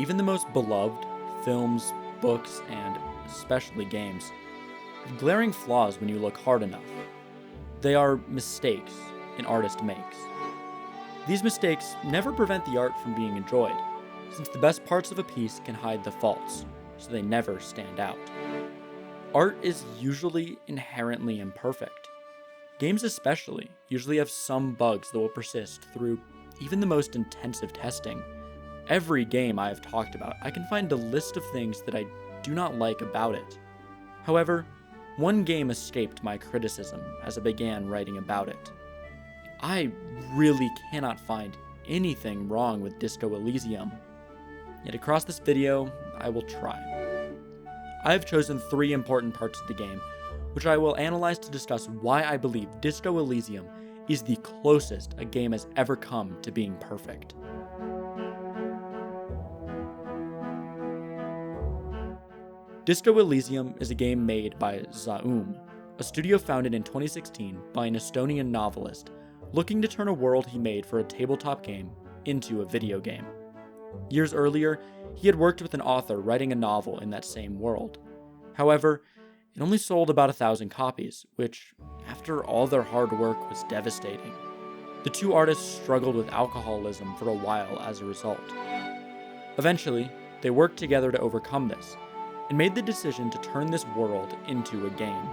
even the most beloved films, books, and especially games have glaring flaws when you look hard enough. They are mistakes an artist makes. These mistakes never prevent the art from being enjoyed, since the best parts of a piece can hide the faults, so they never stand out. Art is usually inherently imperfect. Games especially usually have some bugs that will persist through even the most intensive testing. Every game I have talked about, I can find a list of things that I do not like about it. However, one game escaped my criticism as I began writing about it. I really cannot find anything wrong with Disco Elysium. Yet across this video, I will try. I have chosen 3 important parts of the game, which I will analyze to discuss why I believe Disco Elysium is the closest a game has ever come to being perfect. Disco Elysium is a game made by Zaum, a studio founded in 2016 by an Estonian novelist looking to turn a world he made for a tabletop game into a video game. Years earlier, he had worked with an author writing a novel in that same world. However, it only sold about 1,000 copies, which, after all their hard work, was devastating. The two artists struggled with alcoholism for a while as a result. Eventually, they worked together to overcome this, and made the decision to turn this world into a game.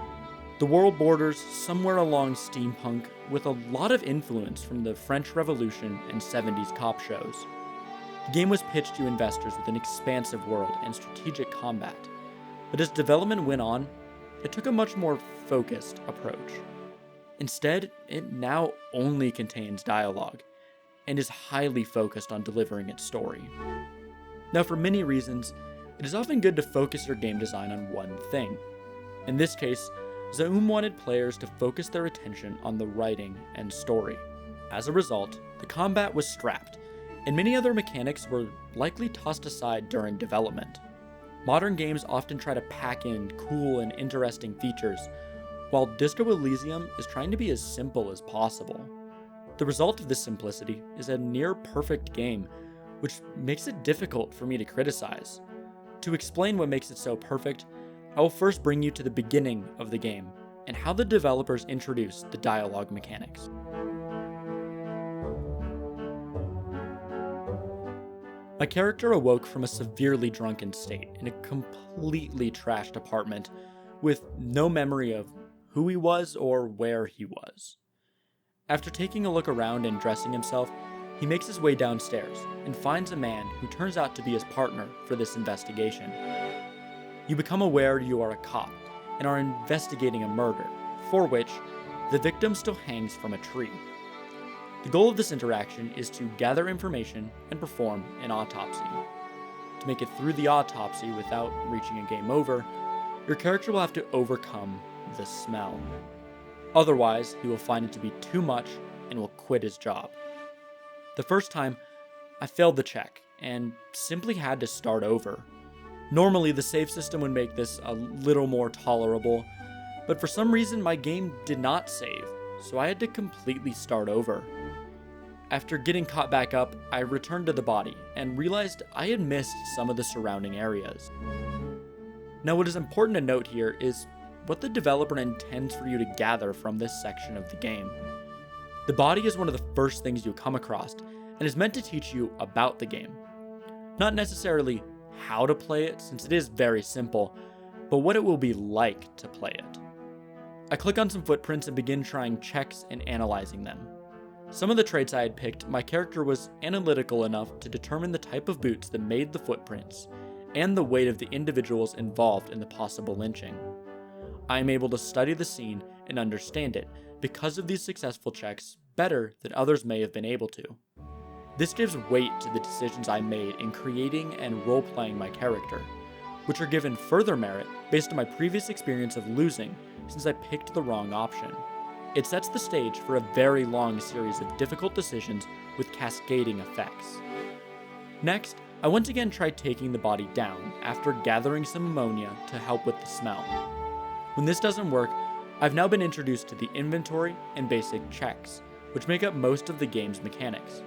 The world borders somewhere along steampunk with a lot of influence from the French Revolution and 70s cop shows. The game was pitched to investors with an expansive world and strategic combat, but as development went on, it took a much more focused approach. Instead, it now only contains dialogue, and is highly focused on delivering its story. Now, for many reasons, it is often good to focus your game design on one thing. In this case, Zaum wanted players to focus their attention on the writing and story. As a result, the combat was scrapped, and many other mechanics were likely tossed aside during development. Modern games often try to pack in cool and interesting features, while Disco Elysium is trying to be as simple as possible. The result of this simplicity is a near-perfect game, which makes it difficult for me to criticize. To explain what makes it so perfect, I will first bring you to the beginning of the game, and how the developers introduced the dialogue mechanics. My character awoke from a severely drunken state in a completely trashed apartment with no memory of who he was or where he was. After taking a look around and dressing himself, he makes his way downstairs and finds a man who turns out to be his partner for this investigation. You become aware you are a cop and are investigating a murder, for which the victim still hangs from a tree. The goal of this interaction is to gather information and perform an autopsy. To make it through the autopsy without reaching a game over, your character will have to overcome the smell. Otherwise, he will find it to be too much and will quit his job. The first time, I failed the check and simply had to start over. Normally, the save system would make this a little more tolerable, but for some reason my game did not save, so I had to completely start over. After getting caught back up, I returned to the body and realized I had missed some of the surrounding areas. Now, what is important to note here is what the developer intends for you to gather from this section of the game. The body is one of the first things you come across and is meant to teach you about the game. Not necessarily how to play it, since it is very simple, but what it will be like to play it. I click on some footprints and begin trying checks and analyzing them. Some of the traits I had picked, my character was analytical enough to determine the type of boots that made the footprints, and the weight of the individuals involved in the possible lynching. I am able to study the scene and understand it because of these successful checks better than others may have been able to. This gives weight to the decisions I made in creating and role-playing my character, which are given further merit based on my previous experience of losing since I picked the wrong option. It sets the stage for a very long series of difficult decisions with cascading effects. Next, I once again tried taking the body down after gathering some ammonia to help with the smell. When this doesn't work, I've now been introduced to the inventory and basic checks, which make up most of the game's mechanics.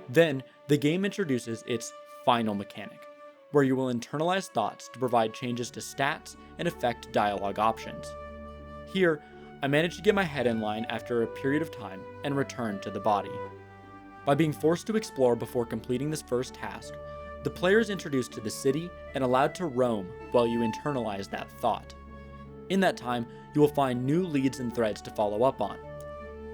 Then, the game introduces its final mechanic, where you will internalize thoughts to provide changes to stats and affect dialogue options. Here, I managed to get my head in line after a period of time and return to the body. By being forced to explore before completing this first task, the player is introduced to the city and allowed to roam while you internalize that thought. In that time, you will find new leads and threads to follow up on.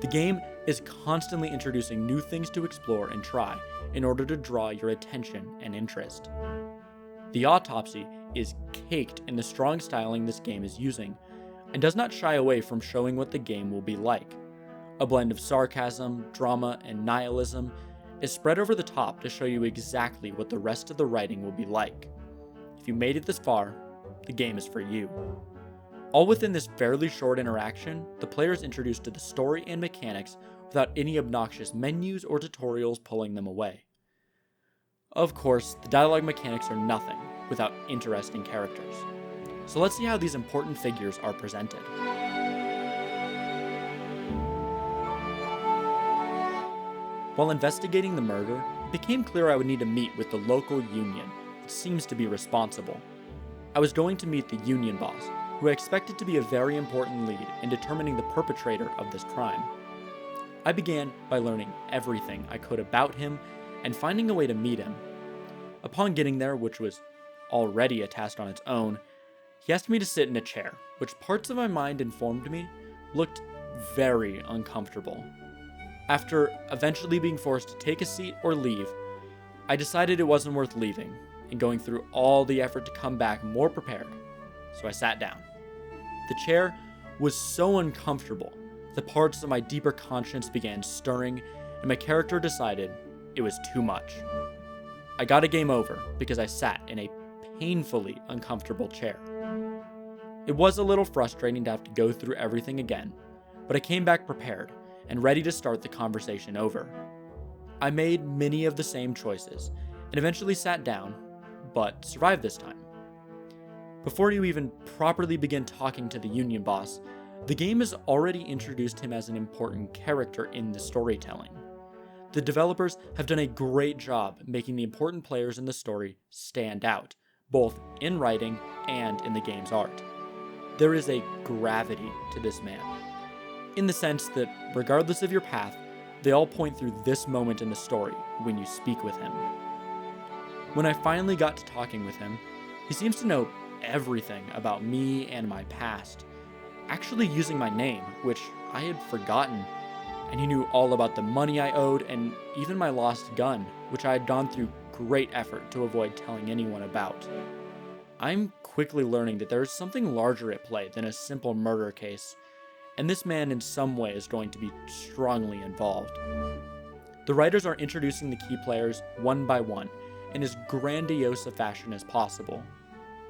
The game is constantly introducing new things to explore and try in order to draw your attention and interest. The autopsy is caked in the strong styling this game is using, and does not shy away from showing what the game will be like. A blend of sarcasm, drama, and nihilism is spread over the top to show you exactly what the rest of the writing will be like. If you made it this far, the game is for you. All within this fairly short interaction, the player is introduced to the story and mechanics without any obnoxious menus or tutorials pulling them away. Of course, the dialogue mechanics are nothing without interesting characters. So let's see how these important figures are presented. While investigating the murder, it became clear I would need to meet with the local union that seems to be responsible. I was going to meet the union boss, who I expected to be a very important lead in determining the perpetrator of this crime. I began by learning everything I could about him and finding a way to meet him. Upon getting there, which was already a task on its own, he asked me to sit in a chair, which parts of my mind informed me looked very uncomfortable. After eventually being forced to take a seat or leave, I decided it wasn't worth leaving and going through all the effort to come back more prepared, so I sat down. The chair was so uncomfortable that parts of my deeper conscience began stirring, and my character decided it was too much. I got a game over because I sat in a painfully uncomfortable chair. It was a little frustrating to have to go through everything again, but I came back prepared and ready to start the conversation over. I made many of the same choices and eventually sat down, but survived this time. Before you even properly begin talking to the union boss, the game has already introduced him as an important character in the storytelling. The developers have done a great job making the important players in the story stand out, both in writing and in the game's art. There is a gravity to this man, in the sense that regardless of your path, they all point through this moment in the story when you speak with him. When I finally got to talking with him, he seems to know everything about me and my past, actually using my name, which I had forgotten, and he knew all about the money I owed and even my lost gun, which I had gone through great effort to avoid telling anyone about. I'm quickly learning that there is something larger at play than a simple murder case, and this man in some way is going to be strongly involved. The writers are introducing the key players one by one in as grandiose a fashion as possible.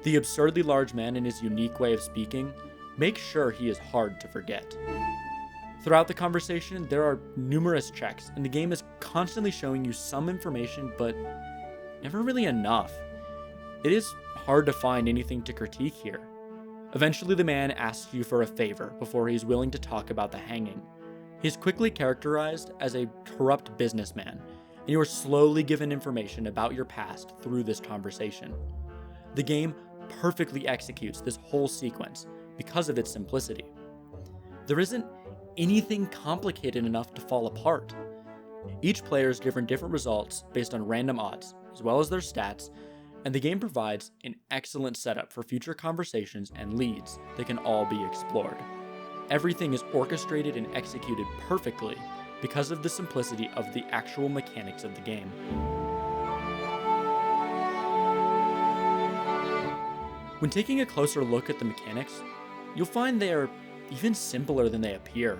The absurdly large man in his unique way of speaking makes sure he is hard to forget. Throughout the conversation, there are numerous checks, and the game is constantly showing you some information, but never really enough. It is hard to find anything to critique here. Eventually, the man asks you for a favor before he is willing to talk about the hanging. He is quickly characterized as a corrupt businessman, and you are slowly given information about your past through this conversation. The game perfectly executes this whole sequence because of its simplicity. There isn't anything complicated enough to fall apart. Each player is given different results based on random odds, as well as their stats, and the game provides an excellent setup for future conversations and leads that can all be explored. Everything is orchestrated and executed perfectly because of the simplicity of the actual mechanics of the game. When taking a closer look at the mechanics, you'll find they are even simpler than they appear.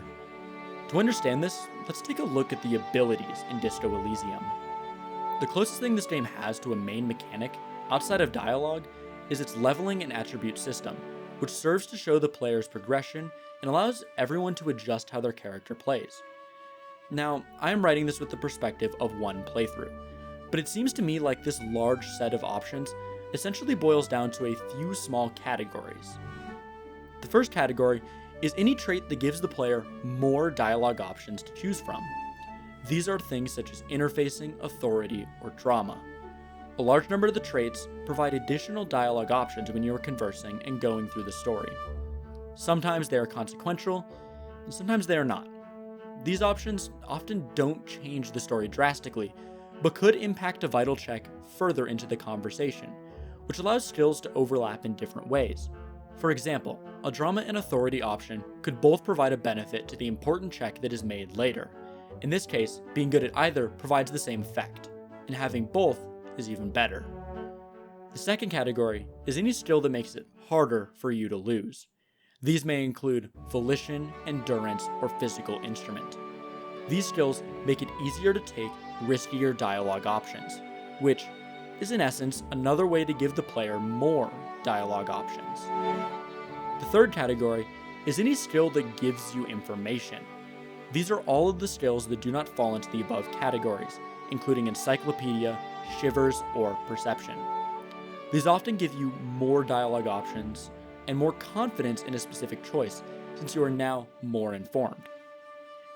To understand this, let's take a look at the abilities in Disco Elysium. The closest thing this game has to a main mechanic, outside of dialogue, is its leveling and attribute system, which serves to show the player's progression and allows everyone to adjust how their character plays. Now, I am writing this with the perspective of one playthrough, but it seems to me like this large set of options essentially boils down to a few small categories. The first category is any trait that gives the player more dialogue options to choose from. These are things such as interfacing, authority, or drama. A large number of the traits provide additional dialogue options when you are conversing and going through the story. Sometimes they are consequential, and sometimes they are not. These options often don't change the story drastically, but could impact a vital check further into the conversation, which allows skills to overlap in different ways. For example, a drama and authority option could both provide a benefit to the important check that is made later. In this case, being good at either provides the same effect, and having both is even better. The second category is any skill that makes it harder for you to lose. These may include volition, endurance, or physical instrument. These skills make it easier to take riskier dialogue options, which is in essence another way to give the player more dialogue options. The third category is any skill that gives you information. These are all of the skills that do not fall into the above categories, including encyclopedia, shivers, or perception. These often give you more dialogue options and more confidence in a specific choice, since you are now more informed.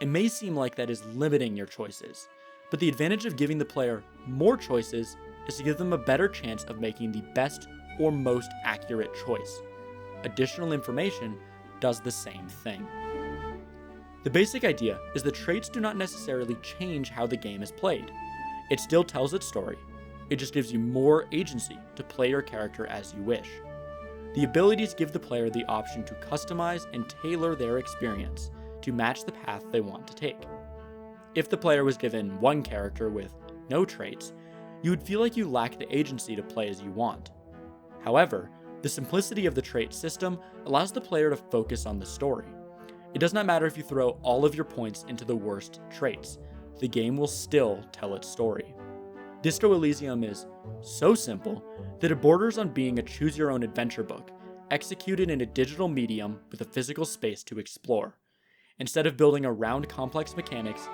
It may seem like that is limiting your choices, but the advantage of giving the player more choices is to give them a better chance of making the best or most accurate choice. Additional information does the same thing. The basic idea is that traits do not necessarily change how the game is played. It still tells its story. It just gives you more agency to play your character as you wish. The abilities give the player the option to customize and tailor their experience to match the path they want to take. If the player was given one character with no traits, you would feel like you lack the agency to play as you want. However, the simplicity of the trait system allows the player to focus on the story. It does not matter if you throw all of your points into the worst traits, the game will still tell its story. Disco Elysium is so simple that it borders on being a choose-your-own-adventure book, executed in a digital medium with a physical space to explore. Instead of building around complex mechanics,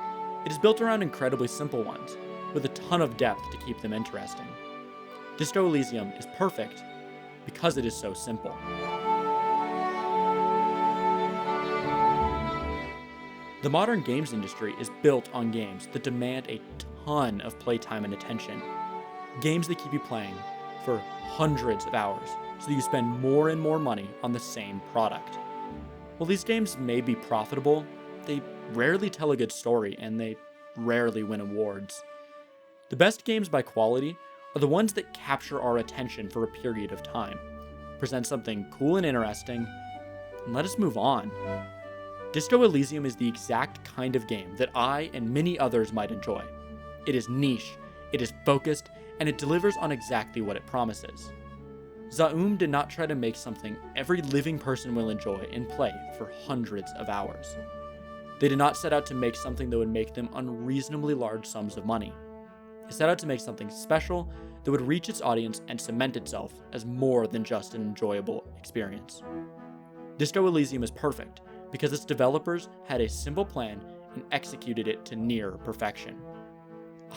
it is built around incredibly simple ones, with a ton of depth to keep them interesting. Disco Elysium is perfect because it is so simple. The modern games industry is built on games that demand a ton of playtime and attention. Games that keep you playing for hundreds of hours, so that you spend more and more money on the same product. While these games may be profitable, they rarely tell a good story and they rarely win awards. The best games by quality are the ones that capture our attention for a period of time, present something cool and interesting, and let us move on. Disco Elysium is the exact kind of game that I and many others might enjoy. It is niche, it is focused, and it delivers on exactly what it promises. Zaum did not try to make something every living person will enjoy and play for hundreds of hours. They did not set out to make something that would make them unreasonably large sums of money. They set out to make something special that would reach its audience and cement itself as more than just an enjoyable experience. Disco Elysium is perfect because its developers had a simple plan and executed it to near perfection.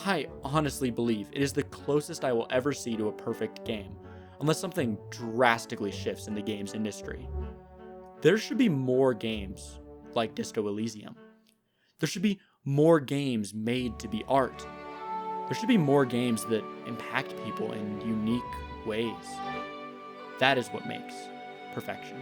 I honestly believe it is the closest I will ever see to a perfect game, unless something drastically shifts in the games industry. There should be more games like Disco Elysium. There should be more games made to be art. There should be more games that impact people in unique ways. That is what makes perfection.